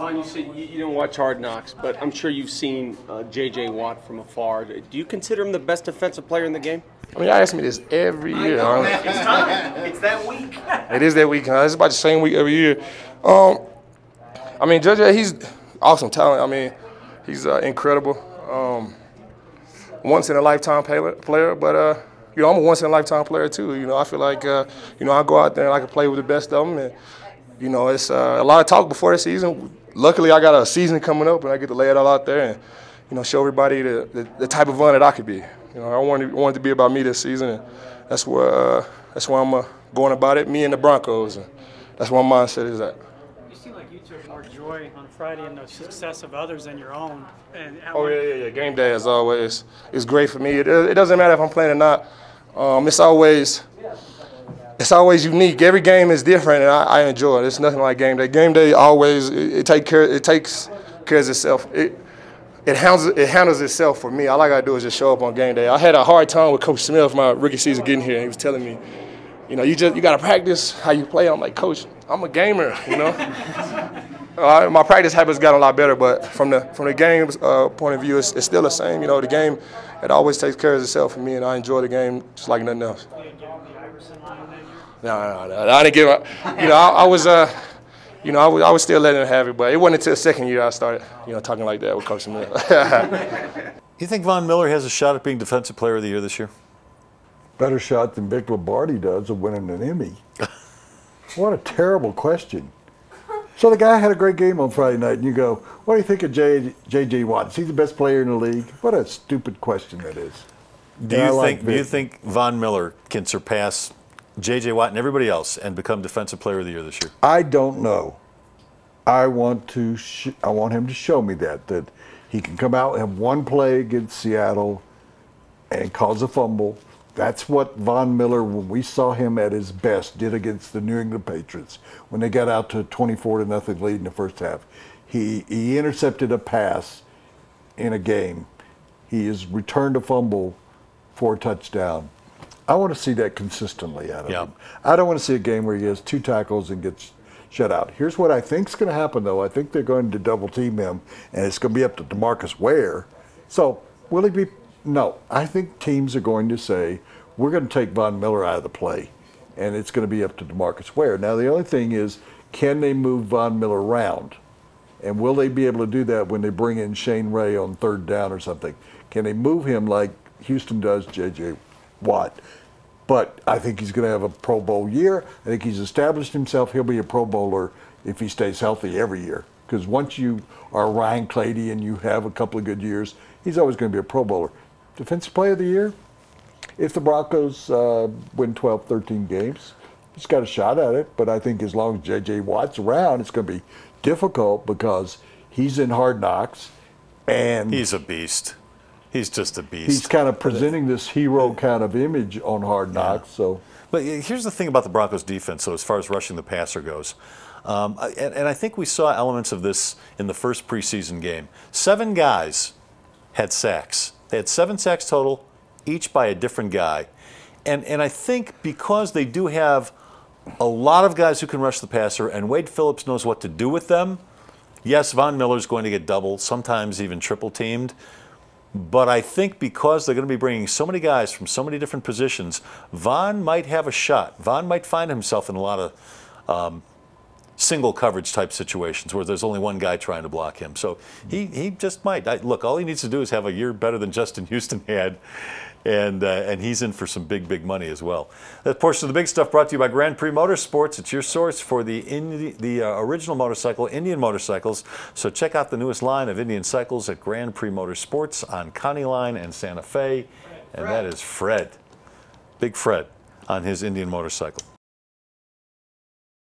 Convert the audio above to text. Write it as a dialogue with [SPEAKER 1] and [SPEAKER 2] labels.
[SPEAKER 1] You said you didn't watch Hard Knocks, but I'm sure you've seen J.J. Watt from afar. Do you consider him the best defensive player in the game?
[SPEAKER 2] I mean, y'all ask me this every year.
[SPEAKER 1] It's time. It's that week.
[SPEAKER 2] It is that week. It's about the same week every year. I mean, J.J., he's awesome talent. I mean, he's incredible. Once-in-a-lifetime player, but, you know, I'm a once-in-a-lifetime player, too. You know, I feel like, you know, I go out there and I can play with the best of them. And, you know, it's a lot of talk before the season. Luckily, I got a season coming up, and I get to lay it all out there and, you know, show everybody the type of run that I could be. You know, I want it to be about me this season, and that's where I'm going about it. Me and the Broncos, and that's where my mindset is at.
[SPEAKER 3] You seem like you took more joy on Friday in the success of others than your own. And
[SPEAKER 2] oh yeah. Game day, as always, is great for me. It doesn't matter if I'm playing or not. It's always unique. Every game is different, and I enjoy it. It's nothing like game day. Game day always it takes care of itself. It handles itself for me. All I gotta do is just show up on game day. I had a hard time with Coach Smith my rookie season getting here. He was telling me, you know, you gotta practice how you play. I'm like, Coach, I'm a gamer, you know. My practice habits got a lot better, but from the game's point of view, it's still the same. You know, the game, it always takes care of itself for me, and I enjoy the game just like nothing else. No, I didn't give up. You know, I was still letting him have it, but it wasn't until the second year I started, you know, talking like that with Coach Smith.
[SPEAKER 4] You think Von Miller has a shot at being Defensive Player of the Year this year?
[SPEAKER 5] Better shot than Vic Lombardi does of winning an Emmy. What a terrible question. So the guy had a great game on Friday night, and you go, what do you think of J.J. Watt? Is he the best player in the league? What a stupid question that is.
[SPEAKER 4] Do you think Von Miller can surpass J.J. Watt and everybody else and become Defensive Player of the Year this year?
[SPEAKER 5] I don't know. I want him to show me that he can come out and have one play against Seattle and cause a fumble. That's what Von Miller, when we saw him at his best, did against the New England Patriots when they got out to a 24-0 lead in the first half. He intercepted a pass in a game. He has returned a fumble for a touchdown. I want to see that consistently out of him. I don't want to see a game where he has 2 tackles and gets shut out. Here's what I think is going to happen, though. I think they're going to double team him, and it's going to be up to DeMarcus Ware. So will he be? No. I think teams are going to say, we're going to take Von Miller out of the play, and it's going to be up to DeMarcus Ware. Now, the only thing is, can they move Von Miller around? And will they be able to do that when they bring in Shane Ray on 3rd down or something? Can they move him like Houston does J.J. Watt? But I think he's going to have a Pro Bowl year. I think he's established himself. He'll be a Pro Bowler if he stays healthy every year. Because once you are Ryan Clady and you have a couple of good years, he's always going to be a Pro Bowler. Defensive Player of the Year? If the Broncos win 12, 13 games, he's got a shot at it. But I think as long as J.J. Watt's around, it's going to be difficult because he's in Hard Knocks. And
[SPEAKER 4] he's a beast. He's just a beast.
[SPEAKER 5] He's kind of presenting this hero kind of image on Hard Knocks. Yeah. So,
[SPEAKER 4] but here's the thing about the Broncos defense, so as far as rushing the passer goes, and I think we saw elements of this in the first preseason game. 7 guys had sacks. They had 7 sacks total, each by a different guy. And I think because they do have a lot of guys who can rush the passer, and Wade Phillips knows what to do with them, yes, Von Miller's going to get double, sometimes even triple teamed. But I think because they're going to be bringing so many guys from so many different positions, Von might have a shot. Von might find himself in a lot of single coverage type situations where there's only one guy trying to block him. So he just might. Look, all he needs to do is have a year better than Justin Houston had, and he's in for some big money as well. That portion of the big stuff brought to you by Grand Prix Motorsports. It's your source for the original motorcycle, Indian motorcycles. So check out the newest line of Indian cycles at Grand Prix Motorsports on County Line and Santa Fe, and that is Fred, Big Fred, on his Indian motorcycle.